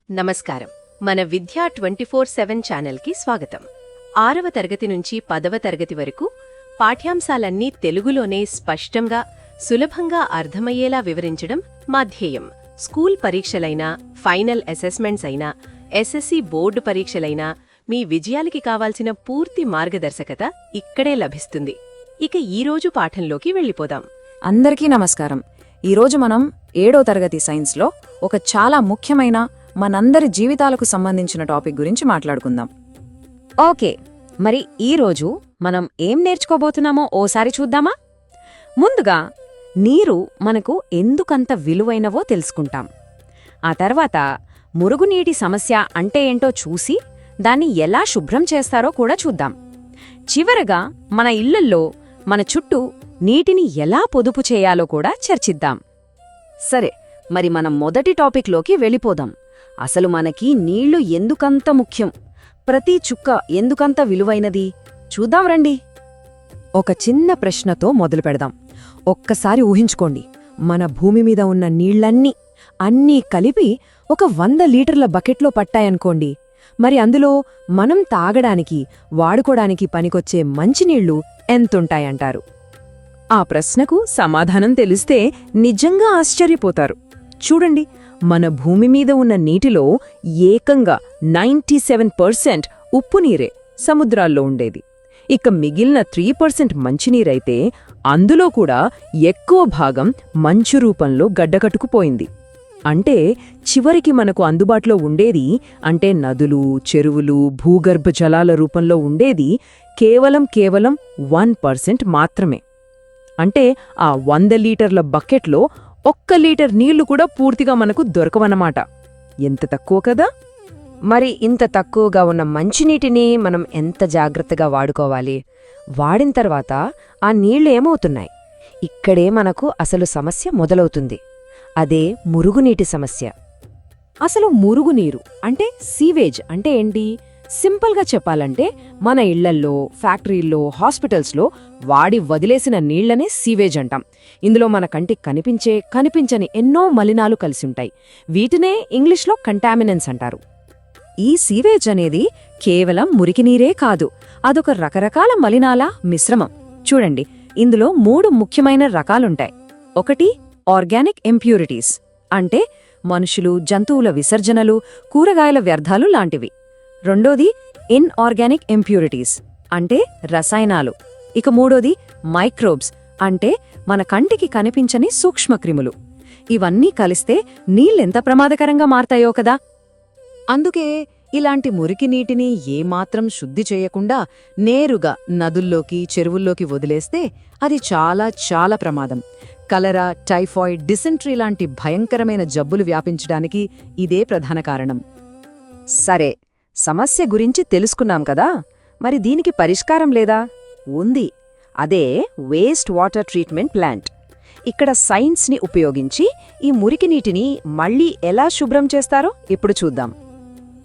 నమస్కారం. మన విద్యా 24/7 ఛానల్కి స్వాగతం. 6వ తరగతి నుంచి 10వ తరగతి వరకు పాఠ్యాంశాలన్నీ తెలుగులోనే స్పష్టంగా, సులభంగా అర్థమయ్యేలా వివరించడం మా ధ్యేయం. స్కూల్ పరీక్షలైనా, ఫైనల్ అసెస్మెంట్స్ అయినా, ఎస్ఎస్సి బోర్డు పరీక్షలైనా మీ విజయాలకి కావాల్సిన పూర్తి మార్గదర్శకత ఇక్కడే లభిస్తుంది. ఇక ఈరోజు పాఠంలోకి వెళ్ళిపోదాం. అందరికీ నమస్కారం. ఈరోజు మనం 7వ తరగతి సైన్స్లో ఒక చాలా ముఖ్యమైన మనందరి జీవితాలకు సంబంధించిన టాపిక్ గురించి మాట్లాడుకుందాం. ఓకే, మరి ఈరోజు మనం ఏం నేర్చుకోబోతున్నామో ఓసారి చూద్దామా? ముందుగా నీరు మనకు ఎందుకంత విలువైనవో తెలుసుకుంటాం. ఆ తర్వాత మురుగునీటి సమస్య అంటే ఏంటో చూసి దాన్ని ఎలా శుభ్రం చేస్తారో కూడా చూద్దాం. చివరగా మన ఇళ్లల్లో మన చుట్టూ నీటిని ఎలా పొదుపు చేయాలో కూడా చర్చిద్దాం. సరే, మరి మనం మొదటి టాపిక్లోకి వెళ్ళిపోదాం. అసలు మనకి నీళ్లు ఎందుకంత ముఖ్యం, ప్రతి చుక్క ఎందుకంత విలువైనది చూద్దాం రండి. ఒక చిన్న ప్రశ్నతో మొదలు పెడదాం. ఒక్కసారి ఊహించుకోండి, మన భూమి మీద ఉన్న నీళ్లన్నీ అన్నీ కలిపి ఒక 100 లీటర్ల బకెట్లో పట్టాయనుకోండి. మరి అందులో మనం తాగడానికి, వాడుకోడానికి పనికొచ్చే మంచినీళ్లు ఎంతుంటాయంటారు? ఆ ప్రశ్నకు సమాధానం తెలిస్తే నిజంగా ఆశ్చర్యపోతారు. చూడండి, మన భూమి మీద ఉన్న నీటిలో ఏకంగా 97% ఉప్పు నీరే సముద్రాల్లో ఉండేది. ఇక మిగిలిన 3% మంచినీరైతే అందులో కూడా ఎక్కువ భాగం మంచు రూపంలో గడ్డకట్టుకుపోయింది. అంటే చివరికి మనకు అందుబాటులో ఉండేది, అంటే నదులు, చెరువులు, భూగర్భ జలాల రూపంలో ఉండేది కేవలం 1% మాత్రమే. అంటే ఆ 100 లీటర్ల బకెట్లో 1 లీటర్ నీళ్లు కూడా పూర్తిగా మనకు దొరకవన్నమాట. ఎంత తక్కువ కదా! మరి ఇంత తక్కువగా ఉన్న మంచినీటిని మనం ఎంత జాగ్రత్తగా వాడుకోవాలి? వాడిన తర్వాత ఆ నీళ్లు ఏమవుతున్నాయి? ఇక్కడే మనకు అసలు సమస్య మొదలవుతుంది. అదే మురుగునీటి సమస్య. అసలు మురుగునీరు అంటే సీవేజ్ అంటే ఏంటి? సింపుల్గా చెప్పాలంటే మన ఇళ్లల్లో, ఫ్యాక్టరీల్లో, హాస్పిటల్స్లో వాడి వదిలేసిన నీళ్లనే సీవేజ్ అంటాం. ఇందులో మన కంటికి కనిపించని ఎన్నో మలినాలు కలిసుంటాయి. వీటినే ఇంగ్లీష్లో కంటామినెంట్స్ అంటారు. ఈ సీవేజ్ అనేది కేవలం మురికినీరే కాదు, అదొక రకరకాల మలినాల మిశ్రమం. చూడండి, ఇందులో 3 ముఖ్యమైన రకాలుంటాయి. ఒకటి ఆర్గానిక్ ఇంప్యూరిటీస్, అంటే మనుషులు, జంతువుల విసర్జనలు, కూరగాయల వ్యర్థాలు లాంటివి. రెండోది ఇన్ఆర్గానిక్ ఇంప్యూరిటీస్, అంటే రసాయనాలు. ఇక మూడోది మైక్రోబ్స్, అంటే మన కంటికి కనిపించని సూక్ష్మక్రిములు. ఇవన్నీ కలిస్తే నీళ్ళెంత ప్రమాదకరంగా మారతాయో కదా! అందుకే ఇలాంటి మురికి నీటిని ఏమాత్రం శుద్ధి చేయకుండా నేరుగా నదుల్లోకి, చెరువుల్లోకి వదిలేస్తే అది చాలా చాలా ప్రమాదం. కలరా, టైఫాయిడ్, డిసెంట్రీ లాంటి భయంకరమైన జబ్బులు వ్యాపించడానికి ఇదే ప్రధాన కారణం. సరే, సమస్య గురించి తెలుసుకున్నాం కదా, మరి దీనికి పరిష్కారం లేదా? ఉంది. అదే వేస్ట్ వాటర్ ట్రీట్మెంట్ ప్లాంట్. ఇక్కడ సైన్స్ని ఉపయోగించి ఈ మురికినీటిని మళ్లీ ఎలా శుభ్రం చేస్తారో ఇప్పుడు చూద్దాం.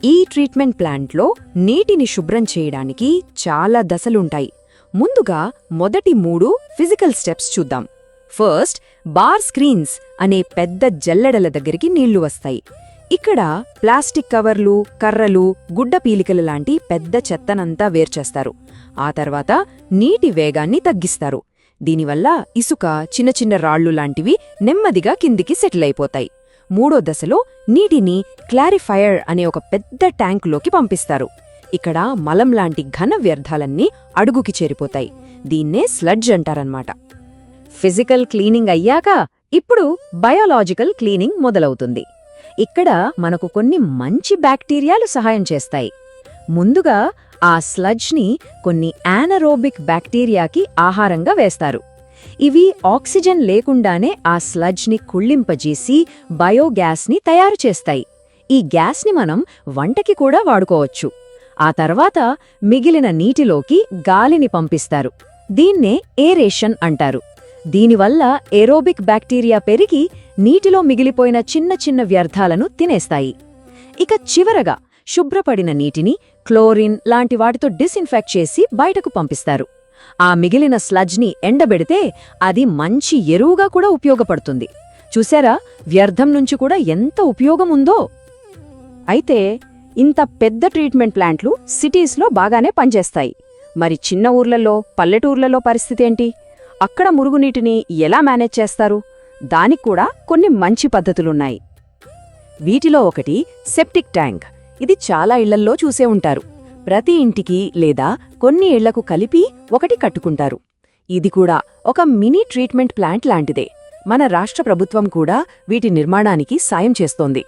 ఈ ట్రీట్మెంట్ ప్లాంట్లో నీటిని శుభ్రం చేయడానికి చాలా దశలుంటాయి. ముందుగా మొదటి 3 ఫిజికల్ స్టెప్స్ చూద్దాం. ఫస్ట్, బార్ స్క్రీన్స్ అనే పెద్ద జల్లెడల దగ్గరికి నీళ్లు వస్తాయి. ఇక్కడ ప్లాస్టిక్ కవర్లు, కర్రలు, గుడ్డ పీలికలు లాంటి పెద్ద చెత్తనంతా వేర్చేస్తారు. ఆ తర్వాత నీటి వేగాన్ని తగ్గిస్తారు. దీనివల్ల ఇసుక, చిన్న చిన్న రాళ్లు లాంటివి నెమ్మదిగా కిందికి సెటిల్ అయిపోతాయి. 3వ దశలో నీటిని క్లారిఫైయర్ అనే ఒక పెద్ద ట్యాంకులోకి పంపిస్తారు. ఇక్కడ మలం లాంటి ఘన వ్యర్థాలన్నీ అడుగుకి చేరిపోతాయి. దీన్నే స్లడ్జ్ అంటారన్నమాట. ఫిజికల్ క్లీనింగ్ అయ్యాక ఇప్పుడు బయోలాజికల్ క్లీనింగ్ మొదలవుతుంది. ఇక్కడ మనకు కొన్ని మంచి బ్యాక్టీరియాలు సహాయం చేస్తాయి. ముందుగా ఆ స్లడ్జ్ని కొన్ని యానరోబిక్ బ్యాక్టీరియాకి ఆహారంగా వేస్తారు. ఇవి ఆక్సిజన్ లేకుండానే ఆ స్లడ్జ్ని కుళ్ళింపజేసి బయోగ్యాస్ని తయారు చేస్తాయి. ఈ గ్యాస్ని మనం వంటకి కూడా వాడుకోవచ్చు. ఆ తర్వాత మిగిలిన నీటిలోకి గాలిని పంపిస్తారు. దీన్నే ఏరేషన్ అంటారు. దీనివల్ల ఏరోబిక్ బ్యాక్టీరియా పెరిగి నీటిలో మిగిలిపోయిన చిన్న చిన్న వ్యర్థాలను తినేస్తాయి. ఇక చివరగా శుభ్రపడిన నీటిని క్లోరిన్ లాంటి వాటితో డిస్ఇన్ఫెక్ట్ చేసి బయటకు పంపిస్తారు. ఆ మిగిలిన స్లడ్జ్ని ఎండబెడితే అది మంచి ఎరువుగా కూడా ఉపయోగపడుతుంది. చూశారా, వ్యర్థం నుంచి కూడా ఎంత ఉపయోగముందో! అయితే ఇంత పెద్ద ట్రీట్మెంట్ ప్లాంట్లు సిటీస్లో బాగానే పనిచేస్తాయి. మరి చిన్న ఊర్లలో, పల్లెటూర్లలో పరిస్థితి ఏంటి? అక్కడ మురుగునీటిని ఎలా మేనేజ్ చేస్తారు? దానికి కూడా కొన్ని మంచి పద్ధతులున్నాయి. వీటిలో ఒకటి సెప్టిక్ ట్యాంక్. ఇది చాలా ఇళ్లల్లో చూసే ఉంటారు. ప్రతి ఇంటికి లేదా కొన్ని ఇళ్లకు కలిపి ఒకటి కట్టుకుంటారు. ఇది కూడా ఒక మినీ ట్రీట్మెంట్ ప్లాంట్ లాంటిదే. మన రాష్ట్ర ప్రభుత్వం కూడా వీటి నిర్మాణానికి సాయం చేస్తోంది.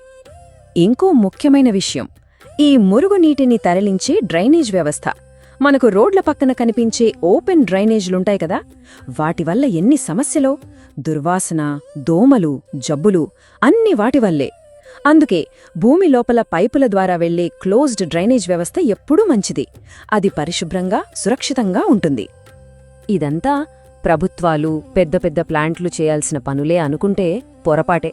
ఇంకో ముఖ్యమైన విషయం, ఈ మురుగునీటిని తరలించే డ్రైనేజ్ వ్యవస్థ. మనకు రోడ్ల పక్కన కనిపించే ఓపెన్ డ్రైనేజ్లుంటాయి కదా, వాటి వల్ల ఎన్ని సమస్యలో, దుర్వాసన, దోమలు, జబ్బులు అన్ని వాటి వల్లే. అందుకే భూమి లోపల పైపుల ద్వారా వెళ్లే క్లోజ్డ్ డ్రైనేజ్ వ్యవస్థ ఎప్పుడూ మంచిది. అది పరిశుభ్రంగా, సురక్షితంగా ఉంటుంది. ఇదంతా ప్రభుత్వాలు, పెద్ద పెద్ద ప్లాంట్లు చేయాల్సిన పనులే అనుకుంటే పొరపాటే.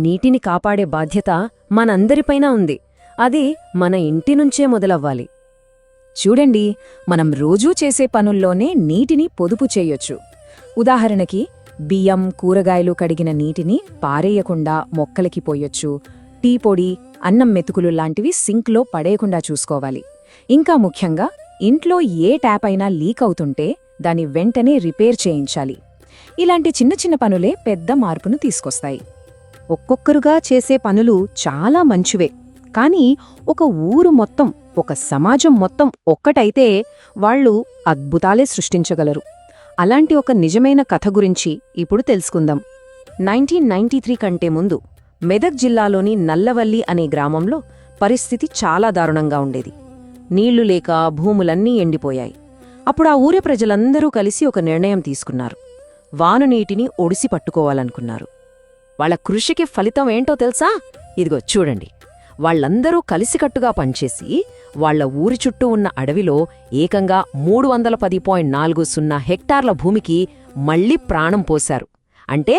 నీటిని కాపాడే బాధ్యత మనందరిపైనా ఉంది. అది మన ఇంటి నుంచే మొదలవ్వాలి. చూడండి, మనం రోజూ చేసే పనుల్లోనే నీటిని పొదుపు చేయొచ్చు. ఉదాహరణకి బియ్యం, కూరగాయలు కడిగిన నీటిని పారేయకుండా మొక్కలకి పోయొచ్చు. టీ పొడి, అన్నం మెతుకులు లాంటివి సింక్లో పడేయకుండా చూసుకోవాలి. ఇంకా ముఖ్యంగా ఇంట్లో ఏ ట్యాప్ అయినా లీక్ అవుతుంటే దాన్ని వెంటనే రిపేర్ చేయించాలి. ఇలాంటి చిన్న చిన్న పనులే పెద్ద మార్పును తీసుకొస్తాయి. ఒక్కొక్కరుగా చేసే పనులు చాలా మంచివే, కానీ ఒక ఊరు మొత్తం, ఒక సమాజం మొత్తం ఒక్కటైతే వాళ్ళు అద్భుతాలే సృష్టించగలరు. అలాంటి ఒక నిజమైన కథ గురించి ఇప్పుడు తెలుసుకుందాం. 1993 కంటే ముందు మెదక్ జిల్లాలోని నల్లవల్లి అనే గ్రామంలో పరిస్థితి చాలా దారుణంగా ఉండేది. నీళ్లు లేక భూములన్నీ ఎండిపోయాయి. అప్పుడు ఆ ఊరి ప్రజలందరూ కలిసి ఒక నిర్ణయం తీసుకున్నారు. వానునీటిని ఒడిసి పట్టుకోవాలనుకున్నారు. వాళ్ల కృషికి ఫలితం ఏంటో తెలుసా? ఇదిగో చూడండి. వాళ్లందరూ కలిసికట్టుగా పనిచేసి వాళ్ల ఊరి చుట్టూ ఉన్న అడవిలో ఏకంగా 310.40 హెక్టార్ల భూమికి మళ్లీ ప్రాణం పోశారు. అంటే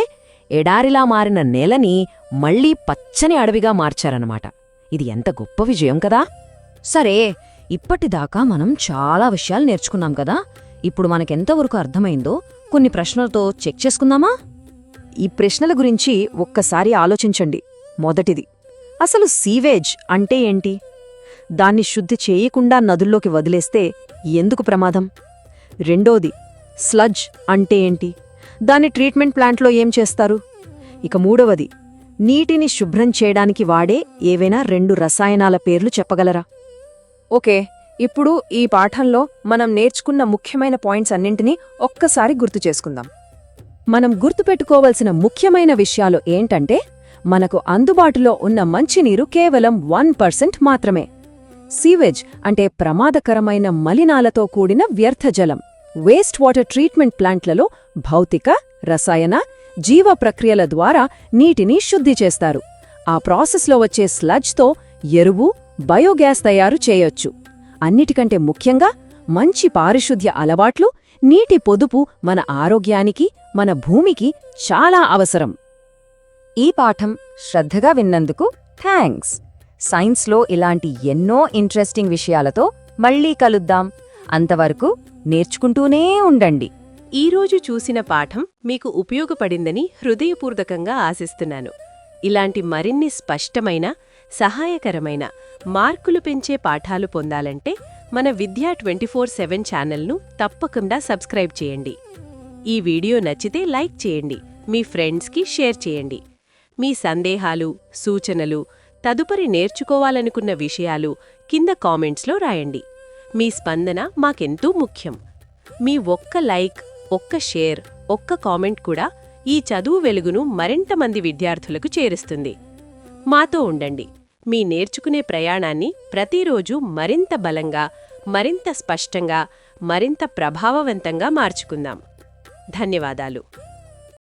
ఎడారిలా మారిన నేలని మళ్లీ పచ్చని అడవిగా మార్చారన్నమాట. ఇది ఎంత గొప్ప విజయం కదా! సరే, ఇప్పటిదాకా మనం చాలా విషయాలు నేర్చుకున్నాం కదా. ఇప్పుడు మనకెంతవరకు అర్థమైందో కొన్ని ప్రశ్నలతో చెక్ చేసుకుందామా? ఈ ప్రశ్నల గురించి ఒక్కసారి ఆలోచించండి. మొదటిది, అసలు సీవేజ్ అంటే ఏంటి? దాన్ని శుద్ధి చేయకుండా నదుల్లోకి వదిలేస్తే ఎందుకు ప్రమాదం? రెండోది, స్లడ్జ్ అంటే ఏంటి? దాన్ని ట్రీట్మెంట్ ప్లాంట్లో ఏం చేస్తారు? ఇక మూడవది, నీటిని శుభ్రం చేయడానికి వాడే ఏవైనా 2 రసాయనాల పేర్లు చెప్పగలరా? ఓకే, ఇప్పుడు ఈ పాఠంలో మనం నేర్చుకున్న ముఖ్యమైన పాయింట్స్ అన్నింటినీ ఒక్కసారి గుర్తు చేసుకుందాం. మనం గుర్తుపెట్టుకోవలసిన ముఖ్యమైన విషయాలు ఏంటంటే, మనకు అందుబాటులో ఉన్న మంచినీరు కేవలం 1% మాత్రమే. సీవేజ్ అంటే ప్రమాదకరమైన మలినాలతో కూడిన వ్యర్థజలం. వేస్ట్ వాటర్ ట్రీట్మెంట్ ప్లాంట్లలో భౌతిక, రసాయన, జీవ ప్రక్రియల ద్వారా నీటిని శుద్ధి చేస్తారు. ఆ ప్రాసెస్లో వచ్చే స్లడ్జ్తో ఎరువు, బయోగ్యాస్ తయారు చేయొచ్చు. అన్నిటికంటే ముఖ్యంగా మంచి పారిశుద్ధ్య అలవాట్లు, నీటి పొదుపు మన ఆరోగ్యానికి, మన భూమికి చాలా అవసరం. ఈ పాఠం శ్రద్ధగా విన్నందుకు థ్యాంక్స్. సైన్స్లో ఇలాంటి ఎన్నో ఇంట్రెస్టింగ్ విషయాలతో మళ్ళీ కలుద్దాం. అంతవరకు నేర్చుకుంటూనే ఉండండి. ఈరోజు చూసిన పాఠం మీకు ఉపయోగపడిందని హృదయపూర్వకంగా ఆశిస్తున్నాను. ఇలాంటి మరిన్ని స్పష్టమైన, సహాయకరమైన, మార్కులు పెంచే పాఠాలు పొందాలంటే మన విద్యా 24/7 ఛానల్ను తప్పకుండా సబ్స్క్రైబ్ చేయండి. ఈ వీడియో నచ్చితే లైక్ చేయండి, మీ ఫ్రెండ్స్కి షేర్ చేయండి. మీ సందేహాలు, సూచనలు, తదుపరి నేర్చుకోవాలనుకున్న విషయాలు కింద కామెంట్స్లో రాయండి. మీ స్పందన మాకెంతో ముఖ్యం. మీ ఒక్క లైక్, ఒక్క షేర్, ఒక్క కామెంట్ కూడా ఈ చదువు వెలుగును మరింత మంది విద్యార్థులకు చేరుస్తుంది. మాతో ఉండండి. మీ నేర్చుకునే ప్రయాణాన్ని ప్రతిరోజు మరింత బలంగా, మరింత స్పష్టంగా, మరింత ప్రభావవంతంగా మార్చుకుందాం. ధన్యవాదాలు.